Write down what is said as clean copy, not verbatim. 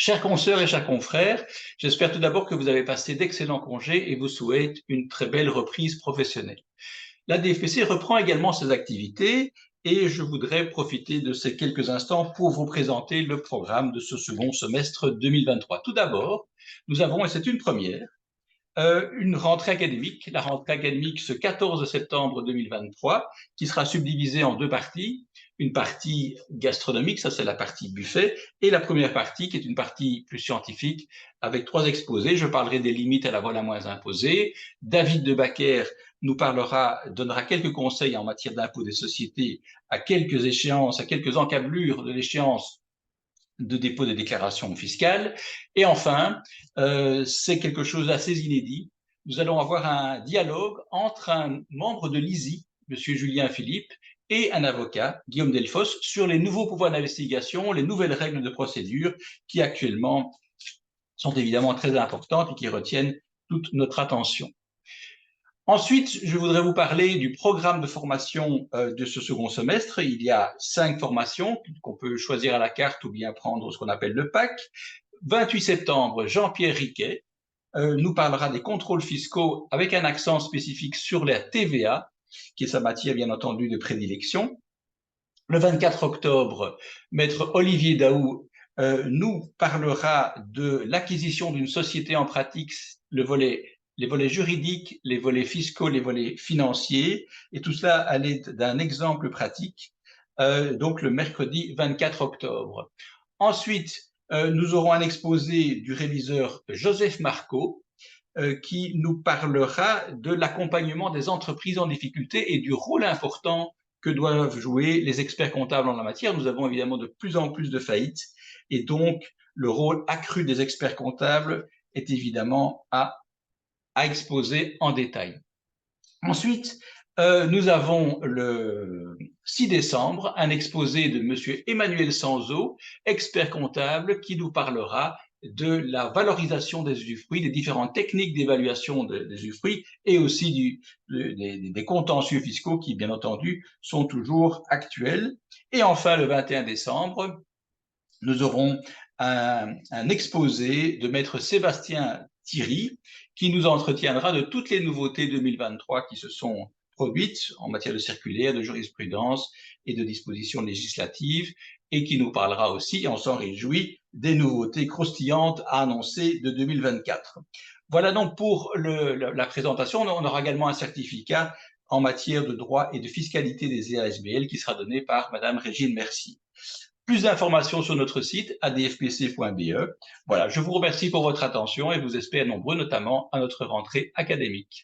Chers consoeurs et chers confrères, j'espère tout d'abord que vous avez passé d'excellents congés et vous souhaite une très belle reprise professionnelle. La DFPC reprend également ses activités et je voudrais profiter de ces quelques instants pour vous présenter le programme de ce second semestre 2023. Tout d'abord, nous avons, et c'est une première, une rentrée académique, la rentrée académique ce 14 septembre 2023, qui sera subdivisée en deux parties. Une partie gastronomique, ça c'est la partie buffet, et la première partie qui est une partie plus scientifique avec trois exposés. Je parlerai des limites à la vol à moins imposée. David de Bacquer nous donnera quelques conseils en matière d'impôt des sociétés à quelques échéances, à quelques encablures de l'échéance de dépôt des déclarations fiscales. Et enfin, c'est quelque chose d'assez inédit. Nous allons avoir un dialogue entre un membre de l'ISI, M. Julien Philippe, et un avocat, Guillaume Delfosse, sur les nouveaux pouvoirs d'investigation, les nouvelles règles de procédure qui actuellement sont évidemment très importantes et qui retiennent toute notre attention. Ensuite, je voudrais vous parler du programme de formation de ce second semestre. Il y a 5 formations qu'on peut choisir à la carte ou bien prendre ce qu'on appelle le PAC. 28 septembre, Jean-Pierre Riquet nous parlera des contrôles fiscaux avec un accent spécifique sur la TVA, qui est sa matière bien entendu de prédilection. Le 24 octobre, maître Olivier Daou nous parlera de l'acquisition d'une société en pratique, les volets juridiques, les volets fiscaux, les volets financiers, et tout cela à l'aide d'un exemple pratique, donc le mercredi 24 octobre. Ensuite, nous aurons un exposé du réviseur Joseph Marco, qui nous parlera de l'accompagnement des entreprises en difficulté et du rôle important que doivent jouer les experts comptables en la matière. Nous avons évidemment de plus en plus de faillites et donc le rôle accru des experts comptables est évidemment à exposer en détail. Ensuite, nous avons le 6 décembre un exposé de M. Emmanuel Sanzo, expert comptable, qui nous parlera de la valorisation des usufruits, des différentes techniques d'évaluation des usufruits et aussi des contentieux fiscaux qui, bien entendu, sont toujours actuels. Et enfin, le 21 décembre, nous aurons un exposé de maître Sébastien Thierry qui nous entretiendra de toutes les nouveautés 2023 qui se sont produites en matière de circulaire, de jurisprudence et de dispositions législatives et qui nous parlera aussi, on s'en réjouit, des nouveautés croustillantes à annoncer de 2024. Voilà donc pour la présentation. On aura également un certificat en matière de droit et de fiscalité des EASBL qui sera donné par Madame Régine Mercier. Plus d'informations sur notre site adfpc.be. Voilà, je vous remercie pour votre attention et vous espère nombreux, notamment à notre rentrée académique.